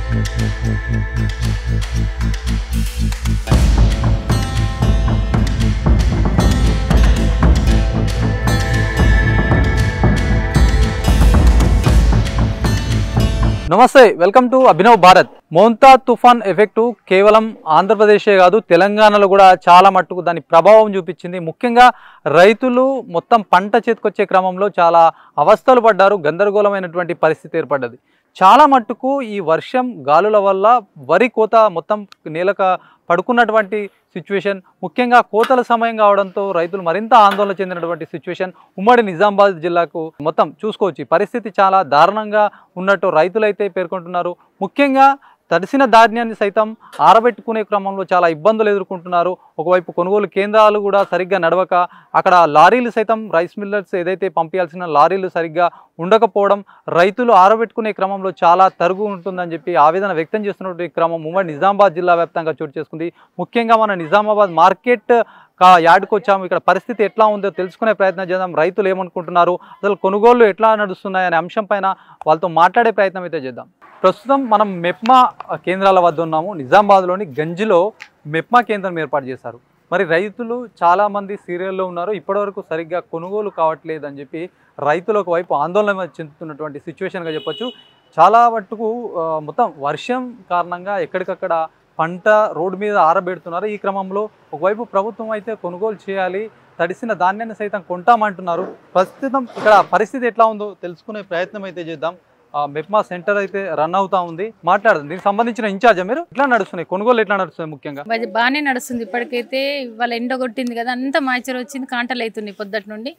నమస్తే, welcome to Abhinav Bharat. Montha తుఫాన్ effect కేవలం ఆంధ్రప్రదేశే కాదు, తెలంగాణలో కూడా చాలా మట్టుకు దాని ప్రభావం చూపించింది. ముఖ్యంగా రైతులు మొత్తం పంట చేతికొచ్చే క్రమంలో చాలా అవస్థలు పడ్డారు. గందరగోళమైనటువంటి పరిస్థితి ఏర్పడ్డది. చాలా మట్టుకు ఈ వర్షం గాలుల వల్ల వరి కోత మొత్తం నేలక పడుకున్నటువంటి సిచ్యువేషన్, ముఖ్యంగా కోతల సమయం కావడంతో రైతులు మరింత ఆందోళన చెందినటువంటి సిచ్యువేషన్ ఉమ్మడి నిజామాబాద్ జిల్లాకు మొత్తం చూసుకోవచ్చు. ఈ పరిస్థితి చాలా దారుణంగా ఉన్నట్టు రైతులైతే పేర్కొంటున్నారు. ముఖ్యంగా తడిసిన ధాన్యాన్ని సైతం ఆరబెట్టుకునే క్రమంలో చాలా ఇబ్బందులు ఎదుర్కొంటున్నారు. ఒకవైపు కొనుగోలు కేంద్రాలు కూడా సరిగ్గా నడవక, అక్కడ లారీలు సైతం రైస్ మిల్లర్స్ ఏదైతే పంపించాల్సిన లారీలు సరిగ్గా ఉండకపోవడం, రైతులు ఆరబెట్టుకునే క్రమంలో చాలా తరుగు ఉంటుందని చెప్పి ఆవేదన వ్యక్తం చేస్తున్నటువంటి క్రమం ఉమ్మడి నిజామాబాద్ జిల్లా వ్యాప్తంగా చోటు చేసుకుంది. ముఖ్యంగా మన నిజామాబాద్ మార్కెట్ యార్డ్కి వచ్చాము. ఇక్కడ పరిస్థితి ఎట్లా ఉందో తెలుసుకునే ప్రయత్నం చేద్దాం. రైతులు ఏమనుకుంటున్నారు, అసలు కొనుగోళ్లు ఎట్లా నడుస్తున్నాయనే అంశం పైన వాళ్ళతో మాట్లాడే ప్రయత్నం అయితే చేద్దాం. ప్రస్తుతం మనం మెప్మా కేంద్రాల వద్ద ఉన్నాము. నిజామాబాద్లోని గంజిలో మెప్మా కేంద్రం ఏర్పాటు చేశారు. మరి రైతులు చాలామంది సీరియల్లో ఉన్నారు. ఇప్పటివరకు సరిగ్గా కొనుగోలు కావట్లేదు అని చెప్పి రైతులు ఒకవైపు ఆందోళన చెందుతున్నటువంటి సిచ్యువేషన్గా చెప్పొచ్చు. చాలా మట్టుకు మొత్తం వర్షం కారణంగా ఎక్కడికక్కడ పంట రోడ్డు మీద ఆరబెడుతున్నారు. ఈ క్రమంలో ఒకవైపు ప్రభుత్వం అయితే కొనుగోలు చేయాలి, తడిసిన ధాన్యాన్ని సైతం కొంటామంటున్నారు. ప్రస్తుతం ఇక్కడ పరిస్థితి ఎట్లా ఉందో తెలుసుకునే ప్రయత్నం అయితే చేద్దాం. మెప్మా సెంటర్ అయితే రన్ అవుతా ఉంది. మాట్లాడదాం. దీనికి సంబంధించిన ఇన్ఛార్జ్ మీరు ఎట్లా నడుస్తున్నాయి, కొనుగోలు ఎట్లా నడుస్తున్నాయి? ముఖ్యంగా బాగానే నడుస్తుంది. ఇప్పటికైతే ఇవాళ ఎండ కొట్టింది కదా, అంతా మాయిచర్ వచ్చింది. కాంటలు అవుతున్నాయి, పొద్దుటి నుండి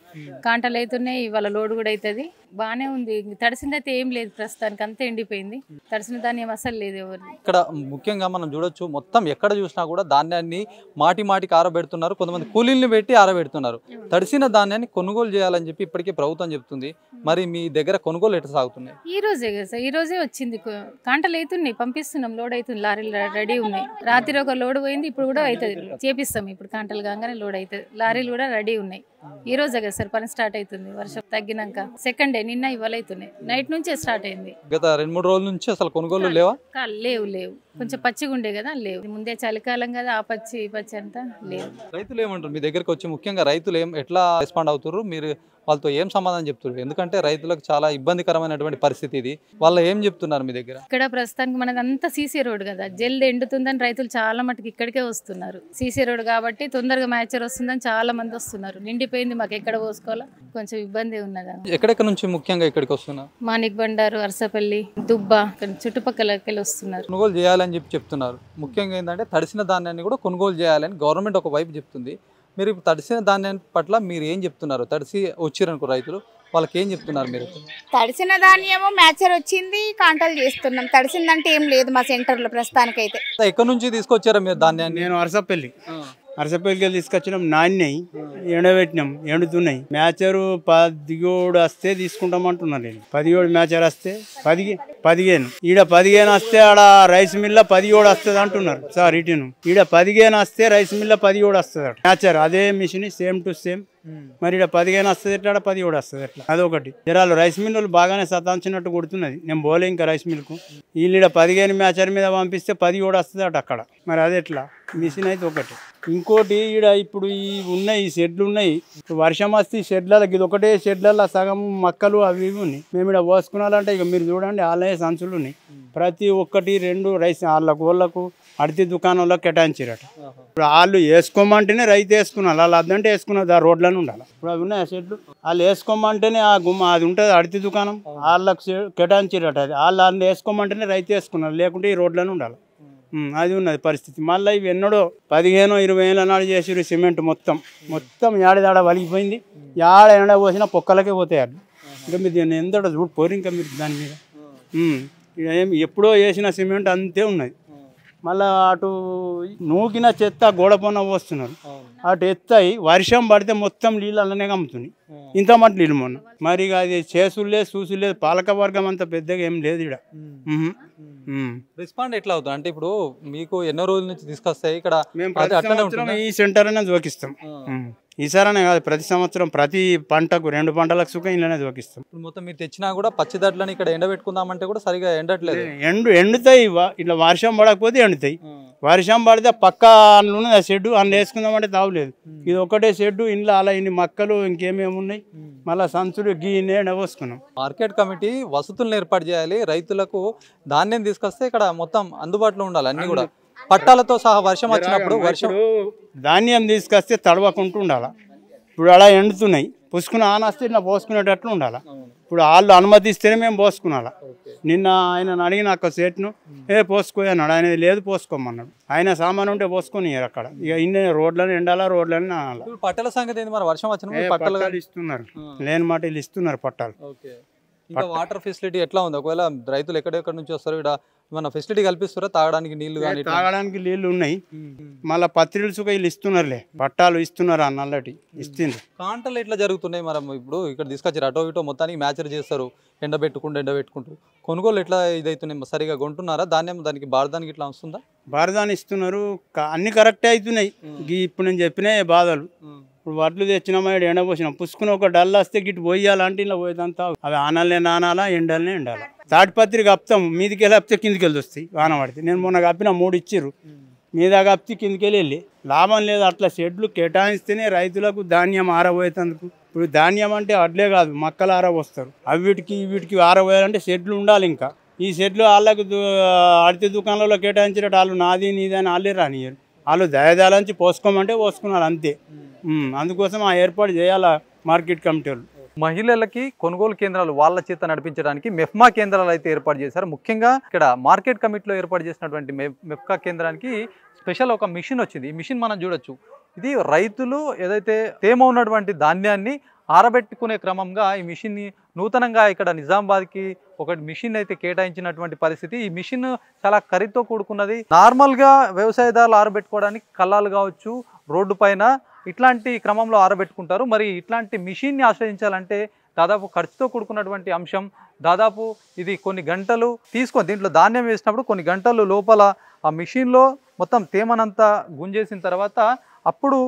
కాంటలు అవుతున్నాయి. ఇవాళ లోడ్ కూడా అవుతుంది. బాగానే ఉంది. తడిసింది అయితే ఏం లేదు, ప్రస్తుతానికి అంతా ఎండిపోయింది. తడిసిన ధాన్యం అసలు లేదు ఎవరు. ఇక్కడ ముఖ్యంగా మనం చూడొచ్చు, మొత్తం ఎక్కడ చూసినా కూడా ధాన్యాన్ని మాటికి ఆరబెడుతున్నారు. కొంతమంది కూలీల్ని పెట్టి ఆరబెడుతున్నారు. తడిసిన ధాన్యాన్ని కొనుగోలు చేయాలని చెప్పి ఇప్పటికే ప్రభుత్వం చెప్తుంది. మరి మీ దగ్గర కొనుగోలు ఎట్లా సాగుతున్నాయి? ఈ రోజే కదా సార్, ఈ రోజే వచ్చింది. కాంటలు అవుతున్నాయి, పంపిస్తున్నాం. లోడ్ అవుతుంది, లారీలు రెడీ ఉన్నాయి. రాత్రి ఒక లోడ్ పోయింది, ఇప్పుడు కూడా అవుతుంది. చేపిస్తాం. ఇప్పుడు కాంటలు కాగానే లోడ్ అవుతుంది. లారీలు కూడా రెడీ ఉన్నాయి. ఈ రోజే కదా సార్ పని స్టార్ట్ అవుతుంది. వర్షం తగ్గినాక సెకండ్ డే నిన్న ఇవాళ అవుతున్నాయి. నైట్ నుంచే స్టార్ట్ అయింది. గత 2-3 రోజుల నుంచి అసలు కొనుగోలు లేవా? లేవు. కొంచెం పచ్చిగా ఉండే కదా, లేవు. ముందే చలికాలం కదా, ఆ పచ్చి ఈ పచ్చి అంతా లేవు. రైతులు ఏమంటారు మీ దగ్గరకు వచ్చి? ముఖ్యంగా రైతులు ఎట్లా రెస్పాండ్ అవుతారు? మీరు వాళ్ళతో ఏం సమాధానం చెప్తున్నారు? ఎందుకంటే రైతులకు చాలా ఇబ్బందికరమైనటువంటి పరిస్థితి ఇది. వాళ్ళు ఏం చెప్తున్నారు మీ దగ్గర? ఇక్కడ ప్రస్తుతానికి మనది అంతా సీసీ రోడ్ కదా, జల్ది ఎండుతుందని రైతులు చాలా మటుకు ఇక్కడికే వస్తున్నారు. సీసీ రోడ్ కాబట్టి తొందరగా మ్యాచర్ వస్తుందని చాలా మంది వస్తున్నారు. నిండిపోయింది, మాకు ఎక్కడ పోసుకోవాలా కొంచెం ఇబ్బంది ఉన్నది. ఎక్కడెక్కడ నుంచి ముఖ్యంగా ఇక్కడికి వస్తున్నారు? మాణిక్ బండారు, అరసపల్లి, దుబ్బ, చుట్టుపక్కలకి వస్తున్నారు. కొనుగోలు చేయాలని చెప్పి చెప్తున్నారు. ముఖ్యంగా ఏంటంటే తడిసిన ధాన్యాన్ని కూడా కొనుగోలు చేయాలని గవర్నమెంట్ ఒక వైపు చెప్తుంది. మీరు తడిసిన ధాన్యాన్ని పట్ల మీరు ఏం చెప్తున్నారు? తడిసి వచ్చిరనుకో రైతులు, వాళ్ళకి ఏం చెప్తున్నారు మీరు? తడిసిన ధాన్యము మ్యాచర్ వచ్చింది, కాంటలు చేస్తున్నాం. తడిసిందంటే ఏం లేదు మా సెంటర్లో ప్రస్తుతానికైతే. ఎక్కడి నుంచి తీసుకొచ్చారా మీరు ధాన్యాన్ని? నేను అరసపల్లికి తీసుకొచ్చినాం. నాణ్యయి ఎండబెట్టినాం, ఎండుతున్నాయి. మ్యాచరు 17 వస్తే తీసుకుంటామంటున్నారు. నేను 17 మ్యాచర్ వస్తే 15 ఈడ 15 వస్తే ఆడ రైస్ మిల్ల 17 వస్తుంది అంటున్నారు సార్. ఇటును ఈడ 15 వస్తే రైస్ మిల్ల 17 వస్తుంది మ్యాచర్. అదే మిషన్ సేమ్ టు సేమ్. మరి ఇక్కడ 15 వస్తుంది ఎట్లా, 17 వస్తుంది ఎట్లా? అదొకటి. జరాలు రైస్ మిల్లు బాగానే సతాంచినట్టు కొడుతున్నది. నేను పోలే ఇంకా రైస్ మిల్కు. వీళ్ళు 15 మ్యాచర్ మీద పంపిస్తే 17 వస్తుంది అట అక్కడ. మరి అది ఎట్లా? మిషన్ అయితే ఒకటి. ఇంకోటి ఈడ ఇప్పుడు ఈ ఉన్నాయి, ఈ షెడ్లు ఉన్నాయి. వర్షం వస్తే ఈ షెడ్లలో ఇది ఒకటే షెడ్లలో సగం మక్కలు అవి ఇవి ఉన్నాయి. మేము ఇక్కడ పోసుకున్నాలంటే ఇక మీరు చూడండి, వాళ్ళే సంచులు ఉన్నాయి. ప్రతి ఒక్కటి 2 రైస్ వాళ్ళకు అడితి దుకాణంలో కేటాయించారట. ఇప్పుడు వాళ్ళు వేసుకోమంటేనే రైతు వేసుకున్నారు. వాళ్ళు అదంటే వేసుకున్నది ఆ రోడ్లను ఉండాలి. ఇప్పుడు అవి ఉన్నాయి ఆ షెడ్లు. వాళ్ళు వేసుకోమంటేనే ఆ గుమ్మ అది ఉంటుంది అడితి దుకాణం, వాళ్ళకు కేటాయించారట. అది వాళ్ళు వేసుకోమంటేనే రైతు వేసుకున్నారు, లేకుంటే ఈ రోడ్లను ఉండాలి. అది ఉన్నది పరిస్థితి. మళ్ళీ ఇవి ఎన్నడో 15-20 ఏళ్ళ నాడు చేసారు. సిమెంట్ మొత్తం ఏడాడ వలిగిపోయింది. ఎండ పోసినా పొక్కలకే పోతాయి. ఇంకా మీరు దీన్ని ఎంతట చూడిపోరు. ఇంకా మీరు దాని మీద ఎప్పుడో వేసిన సిమెంట్ అంతే ఉన్నది. మళ్ళీ అటు నూకిన చెత్త గోడ పొన్న పోస్తున్నారు. అటు ఎత్తాయి వర్షం పడితే మొత్తం నీళ్ళు అలానే కమ్ముతున్నాయి. ఇంత మట్టి నీళ్ళు మొన్న. మరి అది చేసులేదు చూసులేదు. పాలక వర్గం అంత పెద్దగా ఏం లేదు ఇక్కడ. రెస్పాండ్ ఎట్లా అవుతుంది అంటే ఇప్పుడు మీకు ఎన్నో రోజుల నుంచి తీసుకొస్తాయి ఇక్కడ ఈ సెంటర్ అనేది జోకిస్తాం. ఈసారనే కాదు, ప్రతి సంవత్సరం ప్రతి పంటకు 2 పంటలకు సుఖం ఇళ్ళనే దోకిస్తాం. ఇప్పుడు మొత్తం మీరు తెచ్చినా కూడా పచ్చిదట్లని ఇక్కడ ఎండబెట్టుకుందామంటే కూడా సరిగా ఎండట్లేదు. ఎండుతాయి, ఇట్లా వర్షం పడకపోతే ఎండుతాయి. వర్షం పడితే పక్క ఉన్నది ఆ షెడ్డు అన్న వేసుకుందామంటే తావులేదు. ఇది ఒకటే షెడ్డు, ఇంట్లో అలా ఇన్ని మక్కలు ఇంకేమేమి ఉన్నాయి, మళ్ళీ సంచులు గీనే పోసుకున్నాం. మార్కెట్ కమిటీ వసతులను ఏర్పాటు చేయాలి, రైతులకు ధాన్యం తీసుకొస్తే ఇక్కడ మొత్తం అందుబాటులో ఉండాలి అన్ని కూడా పట్టాలతో సహా. వర్షం వచ్చినప్పుడు ధాన్యం తీసుకొస్తే తడవకుంటూ ఉండాలి. ఇప్పుడు అలా ఎండుతున్నాయి, పుసుకుని ఆనస్తే ఇట్లా పోసుకునేటట్లు ఉండాలి. ఇప్పుడు వాళ్ళు అనుమతిస్తేనే మేము పోసుకున్నాలా. నిన్న ఆయన అడిగిన అక్క సేట్ను పోసుకో అన్నాడు, ఆయన లేదు పోసుకోమన్నాడు. ఆయన సామాను ఉంటే పోసుకొని అక్కడ ఇక ఇన్ని రోడ్లను ఎండాలా, రోడ్లని అనాలి. పట్టాల సంగతి ఏంది మరి? వర్షం వచ్చినప్పుడు పట్టాలు ఇస్తున్నారు, లేని మాట వీళ్ళు ఇస్తున్నారు పట్టాలు. ఇంకా వాటర్ ఫెసిలిటీ ఎట్లా ఉంది? ఒకవేళ రైతులు ఎక్కడెక్కడ నుంచి వస్తారు, ఇక్కడ ఏమన్నా ఫెసిలిటీ కల్పిస్తారా? తాగడానికి నీళ్లు కానీ? తాగడానికి నీళ్లు ఉన్నాయి, మళ్ళీ పత్రికలు సుఖ వీళ్ళు ఇస్తున్నారులే, పట్టాలు ఇస్తున్నారు. ఆ నల్లటి ఇస్తుంది. కాంటలు ఎట్లా జరుగుతున్నాయి మరి? ఇప్పుడు ఇక్కడ తీసుకొచ్చారు అటో ఇటో మొత్తానికి మ్యాచర్ చేస్తారు, ఎండబెట్టుకుంటూ కొనుగోలు ఎట్లా ఇదవుతున్నాయి? సరిగా కొంటున్నారా ధాన్యం? దానికి బారదానికి ఇట్లా వస్తుందా? బారదాని ఇస్తున్నారు, అన్ని కరెక్టే అవుతున్నాయి. ఇప్పుడు నేను చెప్పినాయి బాధలు. ఇప్పుడు వడ్లు తెచ్చినామా, ఎండపోసినాం, పుసుకుని ఒక డల్ వస్తే గిట్టు పోయాలంటే ఇలా పోయేదంతా అవి ఆనాలనే నానాలా, ఎండలనే ఎండాలి. తాటిపత్రి కప్తాం, మీదికి వెళ్ళి కప్తే కిందికి వెళ్ళి వస్తాయి వాన పడితే. నేను మొన్న కప్పిన 3 ఇచ్చిర్రు, మీద కప్తి కిందికి వెళ్ళి లాభం లేదు. అట్లా షెడ్లు కేటాయిస్తేనే రైతులకు ధాన్యం ఆరబోయేందుకు. ఇప్పుడు ధాన్యం అంటే అడ్లే కాదు, మక్కలు ఆరబోస్తారు. అవి వీటికి ఆరబోయాలంటే షెడ్లు ఉండాలి. ఇంకా ఈ షెడ్లు వాళ్ళకు అడితే దుకాణంలో కేటాయించినట్టు వాళ్ళు నాది నీది అని వాళ్ళే రానియరు. వాళ్ళు దయదాలంచి పోసుకోమంటే పోసుకున్నారు అంతే. అందుకోసం ఆ ఏర్పాటు చేయాలా మార్కెట్ కమిటీ వాళ్ళు. మహిళలకి కొనుగోలు కేంద్రాలు వాళ్ళ చేత నడిపించడానికి మెఫ్మా కేంద్రాలు అయితే ఏర్పాటు చేశారు. ముఖ్యంగా ఇక్కడ మార్కెట్ కమిటీలో ఏర్పాటు చేసినటువంటి మెఫ్కా కేంద్రానికి స్పెషల్ ఒక మిషన్ వచ్చింది. ఈ మిషన్ మనం చూడొచ్చు. ఇది రైతులు ఏదైతే తేమ ఉన్నటువంటి ధాన్యాన్ని ఆరబెట్టుకునే క్రమంగా ఈ మిషన్ని నూతనంగా ఇక్కడ నిజామాబాద్కి ఒక మిషన్ అయితే కేటాయించినటువంటి పరిస్థితి. ఈ మిషన్ చాలా ఖరీదుతో కూడుకున్నది. నార్మల్గా వ్యవసాయదారులు ఆరబెట్టుకోవడానికి కళ్ళాలు కావచ్చు, రోడ్డు పైన ఇట్లాంటి క్రమంలో ఆరబెట్టుకుంటారు. మరి ఇట్లాంటి మిషన్ని ఆశ్రయించాలంటే దాదాపు ఖర్చుతో కూడుకున్నటువంటి అంశం. దాదాపు ఇది కొన్ని గంటలు తీసుకొని దీంట్లో ధాన్యం వేసినప్పుడు కొన్ని గంటలు లోపల ఆ మిషన్లో మొత్తం తేమనంతా గుంజేసిన తర్వాత అప్పుడు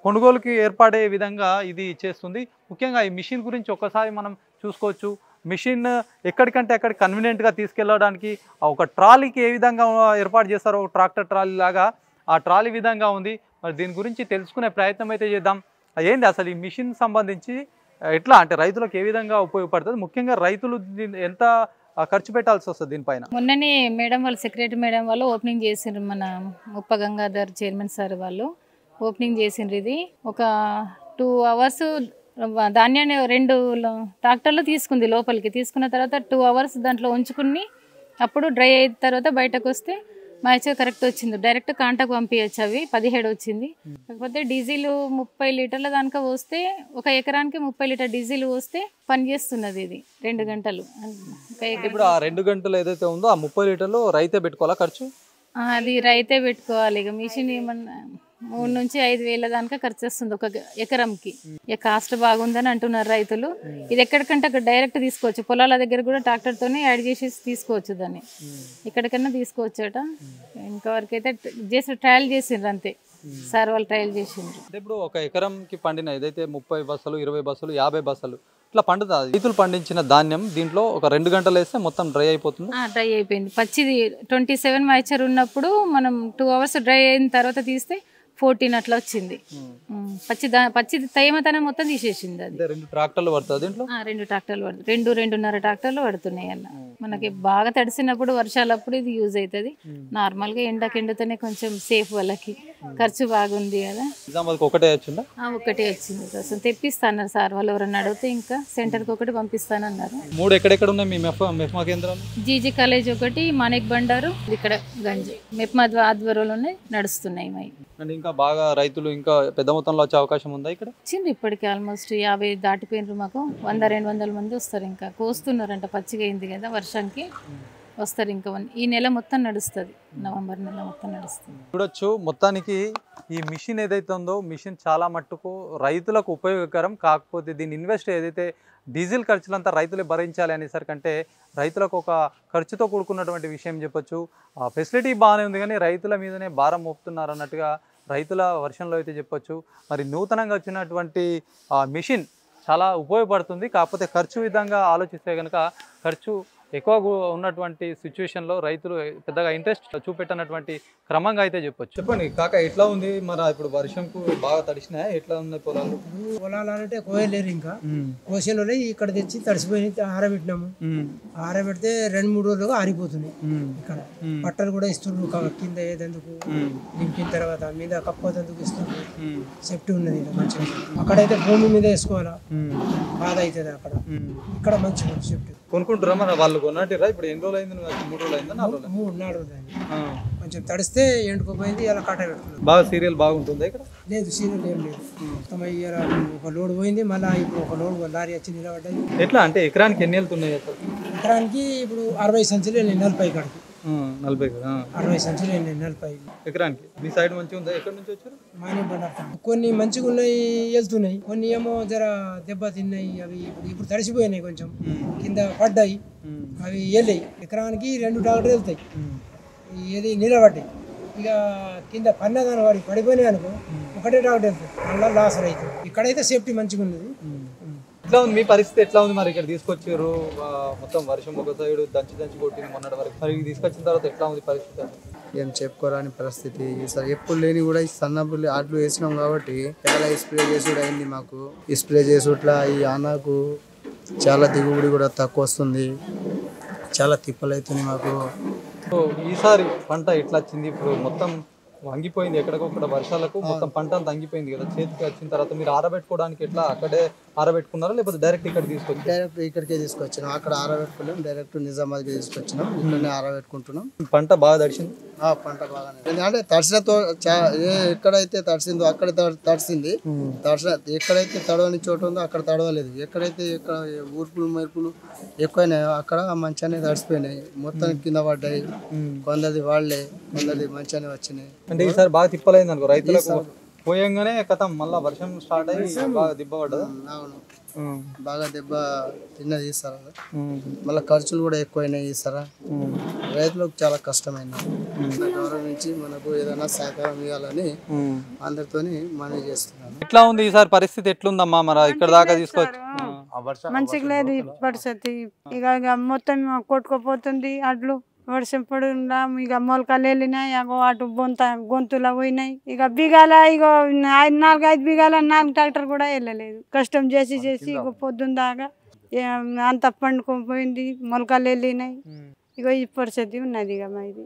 కొనుగోలుకి ఏర్పడే విధంగా ఇది చేస్తుంది. ముఖ్యంగా ఈ మిషన్ గురించి ఒక్కసారి మనం చూసుకోవచ్చు. మిషన్ ఎక్కడికంటే అక్కడికి కన్వీనియంట్గా తీసుకెళ్ళడానికి ఒక ట్రాలీకి ఏ విధంగా ఏర్పాటు చేస్తారో, ట్రాక్టర్ ట్రాలీ లాగా ఆ ట్రాలీ విధంగా ఉంది. మరి దీని గురించి తెలుసుకునే ప్రయత్నం అయితే చేద్దాం. ఏంది అసలు ఈ మిషన్ సంబంధించి ఎట్లా అంటే రైతులకు ఏ విధంగా ఉపయోగపడుతుంది, ముఖ్యంగా రైతులు ఎంత ఖర్చు పెట్టాల్సి వస్తుంది దీనిపైన? మొన్ననే మేడం వాళ్ళు, సెక్రటరీ మేడం వాళ్ళు ఓపెనింగ్ చేసిండ్రు. మన ముప్ప గంగాధర్ చైర్మన్ సార్ వాళ్ళు ఓపెనింగ్ చేసిండ్రు. ఇది ఒక 2 hours ధాన్యాన్ని 2 ట్రాక్టర్లు తీసుకుంది. లోపలికి తీసుకున్న తర్వాత 2 hours దాంట్లో ఉంచుకుని అప్పుడు డ్రై అయిన తర్వాత బయటకు వస్తే మ్యాచర్ కరెక్ట్ వచ్చింది. డైరెక్ట్ కాంటాకు పంపించచ్చు. అవి 17 వచ్చింది. కాకపోతే డీజిల్ 30 లీటర్ల దానిక పోస్తే, ఒక ఎకరానికి 30 లీటర్ డీజిల్ పోస్తే పని చేస్తున్నది ఇది 2 గంటలు. ఇప్పుడు ఆ 2 గంటలు ఏదైతే ఉందో ఆ 30 లీటర్లు రైతే పెట్టుకోవాలా ఖర్చు? అది రైతే పెట్టుకోవాలి. ఇక మిషన్ ఏమన్నా 3 నుంచి 5 వేల దానిక ఖర్చు వస్తుంది ఒక ఎకరంకి. ఇక కాస్ట్ బాగుందని అంటున్నారు రైతులు. ఇది ఎక్కడికంటే అక్కడ డైరెక్ట్ తీసుకోవచ్చు. పొలాల దగ్గర కూడా ట్రాక్టర్తోనే యాడ్ చేసేసి తీసుకోవచ్చు. దాన్ని ఎక్కడికన్నా తీసుకోవచ్చట. ఇంతవరకైతే చేసి ట్రయల్ చేసిండ్రు అంతే. సార్ వాళ్ళు ట్రయల్ చేసిండ్రు. ఇప్పుడు ఒక ఎకరంకి పండిన ఏదైతే 30 బస్సులు, 20 బస్సులు, 50 బస్సులు ఇట్లా పండుతుంది. రైతులు పండించిన ధాన్యం దీంట్లో ఒక 2 గంటలు వేస్తే మొత్తం డ్రై అయిపోతుంది. డ్రై అయిపోయింది. పచ్చిది 27 మైచర్ ఉన్నప్పుడు మనం 2 hours డ్రై అయిన తర్వాత తీస్తే 14 అట్లా వచ్చింది. పచ్చిది తేమతనం మొత్తం తీసేసింది. అది 2 ట్రాక్టర్లు పడుతుంది దీంట్లో. 2 ట్రాక్టర్లు పడుతుంది. 2-2.5 ట్రాక్టర్లు పడుతున్నాయి. అలా మనకి బాగా తడిసినప్పుడు, వర్షాలప్పుడు ఇది యూజ్ అవుతుంది. నార్మల్గా ఎండతోనే కొంచెం సేఫ్. వాళ్ళకి ఖర్చు బాగుంది కదా. నిజామాబాద్కి ఒకటే వచ్చిందా? ఒకటే వచ్చింది. అసలు తెప్పిస్తాన్నారు సార్ వాళ్ళు. ఎవరన్నా అడిగితే ఇంకా సెంటర్కి ఒకటి పంపిస్తానన్నారు. 3 ఎక్కడెక్కడ ఉన్నాయి మీ మెఫ్మా కేంద్రాలు? జీజీ కాలేజ్ ఒకటి, మాణిక్ బండారు, ఇక్కడ గంజి మెప్మా ఆధ్వర్యంలోనే నడుస్తున్నాయి. అంటే ఇంకా బాగా రైతులు ఇంకా పెద్ద మొత్తంలో వచ్చే అవకాశం ఉందా ఇక్కడ? వచ్చింది ఇప్పటికి ఆల్మోస్ట్ 50 దాటిపోయినారు. మాకు 100-200 మంది వస్తారు. ఇంకా కోస్తున్నారంట, పచ్చిగా అయింది కదా వర్షానికి. వస్తారు ఇంకా ఈ నెల మొత్తం నడుస్తుంది. నవంబర్ నెల మొత్తం నడుస్తుంది. చూడొచ్చు మొత్తానికి ఈ మిషన్ ఏదైతే ఉందో మిషన్ చాలా మట్టుకు రైతులకు ఉపయోగకరం. కాకపోతే దీని ఇన్వెస్ట్ ఏదైతే డీజిల్ ఖర్చులంతా రైతులే భరించాలి అనేసరికంటే రైతులకు ఒక ఖర్చుతో కూడుకున్నటువంటి విషయం చెప్పొచ్చు. ఫెసిలిటీ బాగానే ఉంది కానీ రైతుల మీదనే భారం మోపుతున్నారు అన్నట్టుగా రైతుల వర్షంలో అయితే చెప్పొచ్చు. మరి నూతనంగా వచ్చినటువంటి మిషన్ చాలా ఉపయోగపడుతుంది. కాకపోతే ఖర్చు విధంగా ఆలోచిస్తే కనుక ఖర్చు ఎక్కువ ఉన్నటువంటి సిచ్యువేషన్లో రైతులు పెద్దగా ఇంట్రెస్ట్ చూపెట్టనటువంటి క్రమంగా అయితే చెప్పొచ్చు. చెప్పండి కాక, ఎట్లా ఉంది మరి ఇప్పుడు వర్షంకు బాగా తడిసినాయా, ఎట్లా ఉన్నాయి పొలాలు? పొలాలు అంటే కోయలేరు, ఇంకా కోసేలో ఇక్కడ తెచ్చి తడిసిపోయి ఆరబెట్టినాము. ఆరబెడితే 2-3 రోజులుగా ఆరిపోతున్నాయి. ఇక్కడ బట్టలు కూడా ఇస్తున్నారు, కింద ఏదందుకు నింపిన తర్వాత మీద కప్పదందుకు ఇస్తున్నారు. సేఫ్టీ ఉన్నది మంచిగా. అక్కడైతే భూమి మీద వేసుకోవాలా, బాధ అవుతుంది అక్కడ. ఇక్కడ మంచిగా సేఫ్టీ. కొనుక్కుంటారా మరి వాళ్ళు కొన్నట్టురా? ఇప్పుడు ఎన్ని రోజులు అయింది? 3 రోజులు అయిందా? 4 రోజులు? 3-4 రోజులు అయింది. కొంచెం తడిస్తే ఎండుకోపోయింది, ఇలా కట్ట పెట్టుకున్నాం. బాగా సీరియల్ బాగుంటుంది ఇక్కడ? లేదు, సీరియల్ ఏం లేదు. మొత్తం ఇలా ఒక లోడ్ పోయింది, మళ్ళీ ఇప్పుడు ఒక లోడ్ లారీ వచ్చి నిలబడ్డది. ఎట్లా అంటే ఎకరానికి ఎన్ని వెళ్తున్నాయి అసలు? ఎకరానికి ఇప్పుడు 60 సంచులు వెళ్ళినాయి, 40 కాడికి. 40 కదా? 60 సంచులు వెళ్ళినాయి 40 ఎకరానికి. మీ సైడ్ మంచిగా ఉందా? ఎక్కడి నుంచి వచ్చారు? మానే పడతాం. కొన్ని మంచిగా ఉన్నాయి, వెళ్తున్నాయి. కొన్ని ఏమో జర దెబ్బ తిన్నాయి, అవి ఇప్పుడు తడిసిపోయినాయి, కొంచెం కింద పడ్డాయి, అవి వెళ్ళాయి. ఎకరానికి 2 ట్రాక్టర్లు వెళ్తాయి, ఏది నిలబడ్డాయి. ఇక కింద పన్నదాని వాడి పడిపోయినాయి అనుకో, ఒకటే ట్రాక్టర్ వెళ్తాయి, మళ్ళీ లాస్ అవుతుంది. ఇక్కడైతే సేఫ్టీ మంచిగా ఉన్నది. ఎట్లా ఉంది మీ పరిస్థితి? ఎట్లా ఉంది మరి ఇక్కడ తీసుకొచ్చారు? మొత్తం వర్షం ఒక సైడ్ దంచి కొట్టింది మొన్నటి వరకు. మరి తీసుకొచ్చిన తర్వాత ఎట్లా ఉంది పరిస్థితి? ఏం చెప్పుకోరాని పరిస్థితి. ఈసారి ఎప్పుడు లేని కూడా ఈ సన్నపుల్లి ఆటలు వేసినాం కాబట్టి చాలా స్ప్రే చేసుడు అయింది మాకు. ఈ స్ప్రే చేసుట్లా ఈ ఆనాకు చాలా దిగుబడి కూడా తక్కువ వస్తుంది, చాలా తిప్పలు అవుతుంది మాకు. సో ఈసారి పంట ఎట్లా వచ్చింది? ఇప్పుడు మొత్తం వంగిపోయింది, ఎక్కడికొక్కడ వర్షాలకు మొత్తం పంట అంతా వంగిపోయింది కదా. చేతికి వచ్చిన తర్వాత మీరు ఆరబెట్టుకోవడానికి ఎట్లా అక్కడే ఆరబెట్టుకున్నారా, లేకపోతే డైరెక్ట్ ఇక్కడ తీసుకొచ్చి? డైరెక్ట్ ఇక్కడికే తీసుకొచ్చినాం, అక్కడ ఆరబెట్టుకోలేం, డైరెక్ట్ నిజామాబాద్కి తీసుకొచ్చినాం, ఇక్కడనే ఆరబెట్టుకుంటున్నాం. పంట బాగా తడిసింది? పంట బాగానే అంటే తడిసినతో ఎక్కడైతే తడిసిందో అక్కడ తడిసింది. ఎక్కడైతే తడవని చోట ఉందో అక్కడ తడవలేదు. ఎక్కడైతే ఊర్పులు మెరుపులు ఎక్కువైనాయో అక్కడ మంచిగానే తడిసిపోయినాయి, మొత్తం కింద పడ్డాయి. కొందరిది వాళ్ళే, కొందరిది మంచిగానే వచ్చినాయి. అంటే ఈసారి బాగా తిప్పలేదు అనుకో రైతులకు. పోయంగానే కథం మళ్ళీ వర్షం స్టార్ట్ అయ్యి బాగా దెబ్బ పడ్డదా? అవును, బాగా దెబ్బ తిన్నది ఈసారి. మళ్ళీ ఖర్చులు కూడా ఎక్కువైనాయి ఈసారి. రైతులకు చాలా కష్టమైంది. గవర్నమెంట్ నుంచి మనకు ఏదైనా సహకారం ఇవ్వాలని అందరితోని మనవి చేస్తున్నాను. ఎట్లా ఉంది ఈసారి పరిస్థితి? ఎట్లుందమ్మా మరి ఇక్కడ దాకా తీసుకొచ్చి? మంచిగా లేదు ఈ పరిస్థితి. ఇక మొత్తం కొట్టుకుపోతుంది అడ్లు. వర్షం పడుందా ఇక మొలకలు వెళ్ళినాయి, అటు గొంతులో పోయినాయి. ఇక బిగాల 4-5 బిగాల 4 ట్రాక్టర్ కూడా వెళ్ళలేదు. కష్టం చేసి ఇక పొద్దున్న దాకా అంత పండుకోపోయింది, మొలకలు వెళ్ళినాయి. ఇక ఈ పరిస్థితి ఉన్నది. ఇక మాది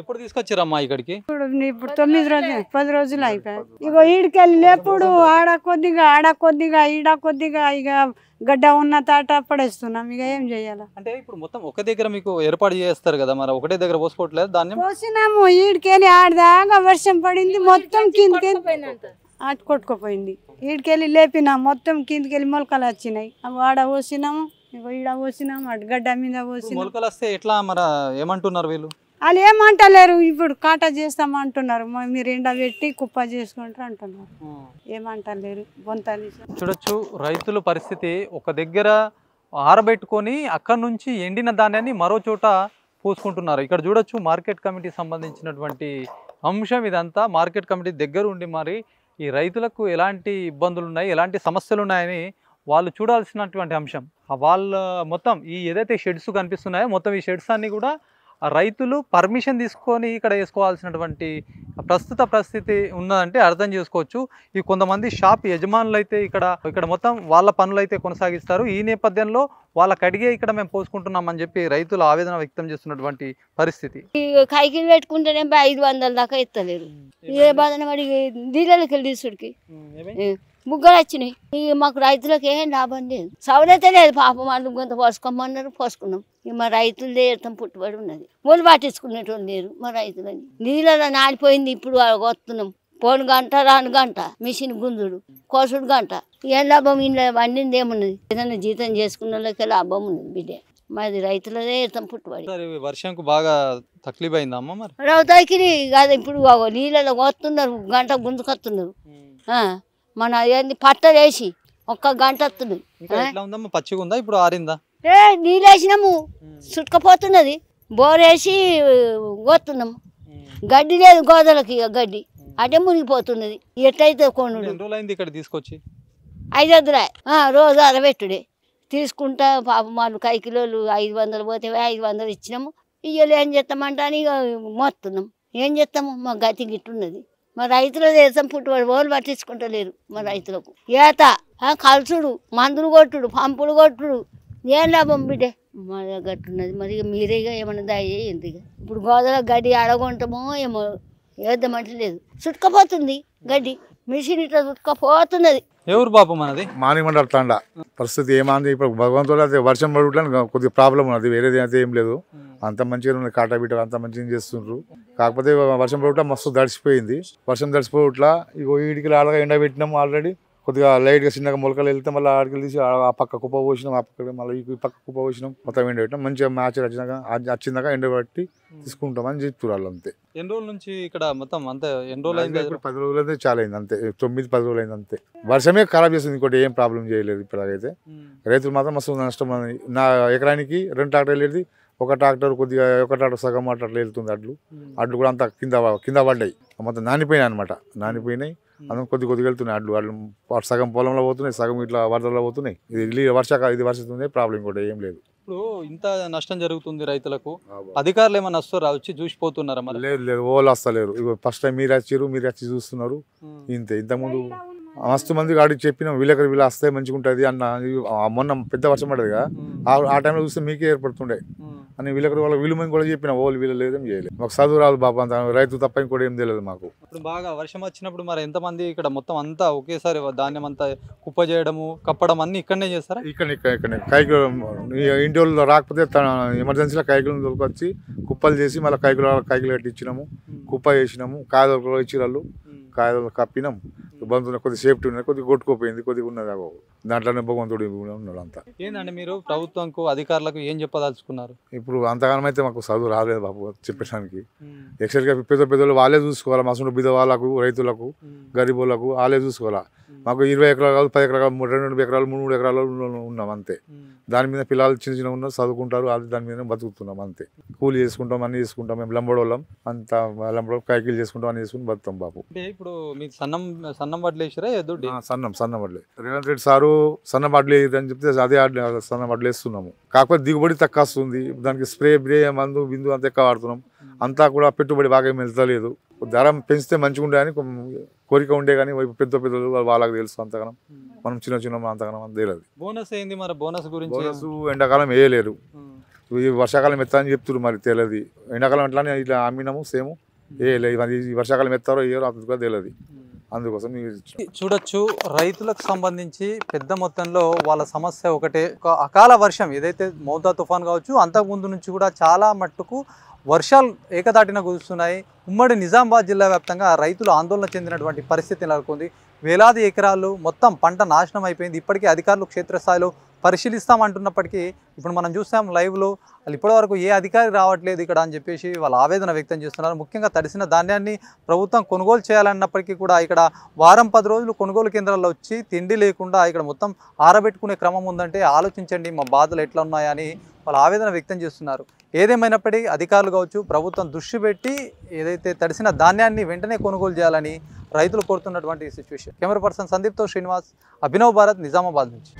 ఎప్పుడు తీసుకొచ్చారమ్మా ఇక్కడికి? ఇప్పుడు 9 రోజులు 10 రోజులు అయిపోయాయి. ఇక ఈడికెళ్ళి లేపుడు ఆడ కొద్దిగా ఈడ కొద్దిగా ఇక గడ్డ ఉన్న తాట పడేస్తున్నాం. ఇక ఏం చెయ్యాలి? అంటే ఇప్పుడు మొత్తం ఒక దగ్గర మీకు ఏర్పాటు చేస్తారు కదా, మరి ఒకటే దగ్గర పోసుకోవట్లేదు ధాన్యం? పోసినాము, ఈడికెళ్ళి ఆడదాకా వర్షం పడింది, మొత్తం కిందకెళ్ళి అటు కొట్టుకుపోయింది. ఈడికెళ్ళి లేపినాం, మొత్తం కిందకెళ్ళి మొలకలు వచ్చినాయి. అవి ఆడ పోసినాము, ఇక ఈడ పోసినాము, అటు గడ్డ మీద పోసినాం. మొలకలు వస్తే ఎట్లా మరి ఏమంటున్నారు వీళ్ళు? వాళ్ళు ఏమంటలేరు, ఇప్పుడు కాటా చేస్తామంటున్నారు. మీరు ఎండ పెట్టి కుప్ప చేసుకుంటారు అంటున్నారు, ఏమంటలేరు. బొంతాలి చూడొచ్చు రైతుల పరిస్థితి. ఒక దగ్గర ఆరబెట్టుకొని అక్కడ నుంచి ఎండిన ధాన్యాన్ని మరో చోట పోసుకుంటున్నారు. ఇక్కడ చూడొచ్చు మార్కెట్ కమిటీ సంబంధించినటువంటి అంశం ఇదంతా. మార్కెట్ కమిటీ దగ్గర ఉండి మరి ఈ రైతులకు ఎలాంటి ఇబ్బందులు ఉన్నాయి, ఎలాంటి సమస్యలు ఉన్నాయని వాళ్ళు చూడాల్సినటువంటి అంశం. వాళ్ళ మొత్తం ఈ ఏదైతే షెడ్స్ కనిపిస్తున్నాయో మొత్తం ఈ షెడ్స్ అన్నీ కూడా రైతులు పర్మిషన్ తీసుకొని ఇక్కడ వేసుకోవాల్సినటువంటి ప్రస్తుత పరిస్థితి ఉన్నదంటే అర్థం చేసుకోవచ్చు. ఈ కొంతమంది షాప్ యజమానులు అయితే ఇక్కడ మొత్తం వాళ్ళ పనులు అయితే కొనసాగిస్తారు. ఈ నేపథ్యంలో వాళ్ళకి అడిగే ఇక్కడ మేము పోసుకుంటున్నామని చెప్పి రైతులు ఆవేదన వ్యక్తం చేస్తున్నటువంటి పరిస్థితి. కైకిలు పెట్టుకుంటేనే 500 దాకా ఎత్తలేరు. ఏ బాధన వాడి డీలర్లకి వెళ్ళి తీసుడికి బుగ్గలు వచ్చినాయి. ఇక మాకు రైతులకు ఏం లాభం లేదు, సౌలతే లేదు. పాపం వాళ్ళు కొంత పోసుకోమన్నారు, పోసుకున్నాం. ఇక మా రైతులు దేర్థం పుట్టుబడి ఉన్నది. ఒళ్ళు పట్టించుకునేటోళ్ళు లేరు మా రైతులని. నీళ్ళలో నాడిపోయింది. ఇప్పుడు వస్తున్నాం, పోను గంట రాను గంట మిషన్ గుంజుడు కోసుడు గంట. ఏం లాభం? ఇంట్లో వండింది ఏమున్నది? ఏదైనా జీతం చేసుకున్న వాళ్ళకే లాభం ఉన్నది బిడ్డ. మాది రైతులదే ఇర్థం పుట్టుబడి. వర్షంకు బాగా తక్లీఫ్ అయిందమ్మా మరి? రౌతాకి కాదు, ఇప్పుడు నీళ్ళలో వస్తున్నారు, గంట గుంజుకొస్తున్నారు. మన ఏంది పట్ట వేసి 1 గంట వస్తుంది. పచ్చిగా ఉందా ఇప్పుడు? ఆరిందా? నీళ్ళు వేసినాము, చుట్టుకపోతున్నది. బోరేసి పోతున్నాము. గడ్డి లేదు గోదలకి, గడ్డి అటే మునిగిపోతున్నది ఎట్లయితే కొనుడు ఎన్ని రోజులు అయింది ఇక్కడ తీసుకొచ్చి? 500 రోజు అరబెట్టుడే తీసుకుంటా పాపం వాళ్ళు కైకిలోళ్ళు 500 పోతే 500 ఇచ్చినాము ఇయ్యలే ఏం చేస్తామంటే అని ఇక మోస్తున్నాం ఏం చేస్తాము మా గతి గిట్టున్నది మా రైతులు దేశం పుట్టుబడి వాళ్ళు పట్టించుకుంటలేరు మా రైతులకు ఏత కలుసుడు మందులు కొట్టుడు పంపులు కొట్టుడు ఏం లాభం బిడ్డే మా గట్టున్నది మరి మీరే ఇక ఏమన్నా దయ్యేయండి ఇక ఇప్పుడు గోదల గడ్డి అడగొంటామో ఏమో వేద్దామంటే లేదు చుట్టుకపోతుంది గడ్డి మిషన్ ఇట్లా చుట్టుకపోతున్నది. ఎవరు బాబు మనది? మానిమండల తండ పరిస్థితి ఏమంది ఇప్పుడు భగవంతుడు అయితే వర్షం పడట్లేదు కొద్దిగా ప్రాబ్లం ఉన్నది వేరేది అయితే ఏం లేదు అంత మంచిగా ఉన్నది కాటా బిట్ట అంత మంచిగా చేస్తుండ్రు కాకపోతే వర్షం పడట్లా మస్తు దడిచిపోయింది వర్షం దడిచిపోవట్లా ఇగో ఈడికి ఆడగా ఎండ పెట్టినాము ఆల్రెడీ కొద్దిగా లైట్గా చిన్నగా మొలకలు వెళ్తే మళ్ళీ ఆడికి తీసి ఆ పక్క కుప్ప పోసినాం ఆ పక్క మళ్ళీ ఈ పక్క కుప్ప పోసినాం మొత్తం ఎండ పెట్టినాం మంచిగా మ్యాచ్ వచ్చినాక ఎండ పెట్టి తీసుకుంటామని చెప్తున్నారు వాళ్ళు అంతే. ఎన్ని రోజుల నుంచి ఇక్కడ మొత్తం అంతే ఎన్ని రోజులు అయింది? 10 రోజులు అయితే చాలా అయింది అంతే 9-10 రోజులు అయింది అంతే వర్షమే ఖరాబ్ చేస్తుంది ఇంకోటి ఏం ప్రాబ్లం చేయలేదు ఇప్పటికైతే రైతులు మాత్రం మస్తు నష్టం నా ఎకరానికి 2 ట్రాక్టర్లు వెళ్ళి ఒక ట్రాక్టర్ కొద్దిగా ఒక ట్రాక్టర్ సగం అట్లా వెళ్తుంది అడ్లు కూడా అంత కింద పడ్డాయి మొత్తం నానిపోయినాయి అనమాట నానిపోయినాయి అందులో కొద్దిగా వెళ్తున్నాయి అడ్లు సగం పొలంలో పోతున్నాయి సగం ఇట్లా వరదల్లో పోతున్నాయి ఇది వర్షం ప్రాబ్లం ఇంకోటి ఏం లేదు. ఇప్పుడు ఇంత నష్టం జరుగుతుంది రైతులకు అధికారులు ఏమైనా వస్తారా వచ్చి చూసిపోతున్నారా? లేదు వాళ్ళు వస్తలేరు ఫస్ట్ టైం మీరు వచ్చి చూస్తున్నారు ఇంతే ఇంతకుముందు మస్తు మంది గాడికి చెప్పినాం వీళ్ళు వస్తే మంచిగా ఉంటుంది అన్న మొన్న పెద్ద వర్షం పడదు కదా ఆ టైంలో చూస్తే మీకే ఏర్పడుతుండే అని వీళ్ళు మంది కూడా చెప్పిన వీళ్ళు లేదని చేయలేదు మాకు చదువు రాదు బాబు అంత రైతు తప్ప ఇంకోటి ఏం తెలియదు మాకు. ఇప్పుడు బాగా వర్షం వచ్చినప్పుడు మరి ఎంతమంది ఇక్కడ మొత్తం అంతా ఒకేసారి ధాన్యం అంతా కుప్ప చేయడము కప్పడం అన్ని ఇక్కడనే చేస్తారా? ఇక్కడ కైకిలో ఇంటి వాళ్ళు రాకపోతే ఎమర్జెన్సీలో కైకిలను దొరికొచ్చి కుప్పలు చేసి మళ్ళీ కైకిలు కట్టించినాము కుప్ప చేసినాము కాయలు ఇచ్చిరాళ్ళు కాయలు కప్పినాం బంధువులు కొద్దిగా సేఫ్టీ ఉన్నది కొద్దిగా కొట్టుకోపోయింది కొద్దిగా ఉన్నది దాంట్లోనే భగవంతుడు ఉన్నాడు అంతా. ఏంటంటే మీరు ప్రభుత్వంకు అధికారులకు ఏం చెప్పదలుచుకున్నారు? ఇప్పుడు అంతగానం అయితే మాకు చదువు రాలేదు బాబు చెప్పడానికి ఎక్సెట్గా పెద్దలు వాళ్ళే చూసుకోవాలి మసలు బిద వాళ్ళకు రైతులకు గరీబులకు వాళ్ళే చూసుకోవాలా మాకు 20 ఎకరాలు కాదు 10 ఎకరాలు 2 ఎకరాలు 3 ఎకరాలు ఉన్నాం అంతే దాని మీద పిల్లలు చిన్న ఉన్నారు చదువుకుంటారు అది దాని మీద బతుకుతున్నాం అంతే కూలి చేసుకుంటాం అన్ని చేసుకుంటాం మేము లంబడోళ్ళం అంతా లంబడో కైకిలు చేసుకుంటాం అన్ని చేసుకుని బతుకుతాం బాబు. ఇప్పుడు మీకు సన్నం వడ్లు వేసారా ఎదుటి? సన్నం వడ్లే రేవంత్ రెడ్డి సారు సన్న వడ్లు అని చెప్తే అదే సన్న వడ్లు వేస్తున్నాము కాకపోతే దిగుబడి తక్కువ వస్తుంది దానికి స్ప్రే మందు బిందు అంతా ఎక్కువ వాడుతున్నాం అంతా కూడా పెట్టుబడి బాగా ఏమి వెళ్తలేదు ధర పెంచితే మంచిగా ఉండే అని కోరిక ఉండే కానీ పెద్దలు వాళ్ళకి తెలుసు అంతగానం మనం చిన్న అంతగానం తెలియదు. బోనస్ ఏంది మరి? బోనస్ గురించి ఎండాకాలం వేయలేరు ఈ వర్షాకాలం ఎత్తారని చెప్తున్నారు మరి తెలియదు ఎండాకాలం ఎట్లా ఇట్లా అమ్మినాము సేమ్ వేయలేదు ఈ వర్షాకాలం ఎత్తారో వేయరో అది కూడా తెలియదు అందుకోసం చూడొచ్చు రైతులకు సంబంధించి పెద్ద మొత్తంలో వాళ్ళ సమస్య ఒకటే అకాల వర్షం ఏదైతే మౌతా తుఫాన్ కావచ్చు అంతకుముందు నుంచి కూడా చాలా మట్టుకు వర్షాలు ఏకదాటిన కురుస్తున్నాయి. ఉమ్మడి నిజామాబాద్ జిల్లా వ్యాప్తంగా రైతులు ఆందోళన చెందినటువంటి పరిస్థితి నెలకొంది. వేలాది ఎకరాలు మొత్తం పంట నాశనం అయిపోయింది. ఇప్పటికీ అధికారులు క్షేత్రస్థాయిలో పరిశీలిస్తామంటున్నప్పటికీ ఇప్పుడు మనం చూసాం లైవ్లో వాళ్ళు ఇప్పటివరకు ఏ అధికారి రావట్లేదు ఇక్కడ అని చెప్పేసి వాళ్ళు ఆవేదన వ్యక్తం చేస్తున్నారు. ముఖ్యంగా తడిసిన ధాన్యాన్ని ప్రభుత్వం కొనుగోలు చేయాలన్నప్పటికీ కూడా ఇక్కడ వారం 10 రోజులు కొనుగోలు కేంద్రాల్లో వచ్చి తిండి లేకుండా ఇక్కడ మొత్తం ఆరబెట్టుకునే క్రమం ఉందంటే ఆలోచించండి మా బాధలు ఎట్లా ఉన్నాయని వాళ్ళు ఆవేదన వ్యక్తం చేస్తున్నారు. ఏదేమైనప్పటికీ అధికారులు కావచ్చు ప్రభుత్వం దృష్టి పెట్టి ఏదైతే తడిసిన ధాన్యాన్ని వెంటనే కొనుగోలు చేయాలని రైతులు కోరుతున్నటువంటి సిచ్యువేషన్. కెమెరా పర్సన్ సందీప్తో శ్రీనివాస్, అభినవ్ భారత్, నిజామాబాద్ నుంచి.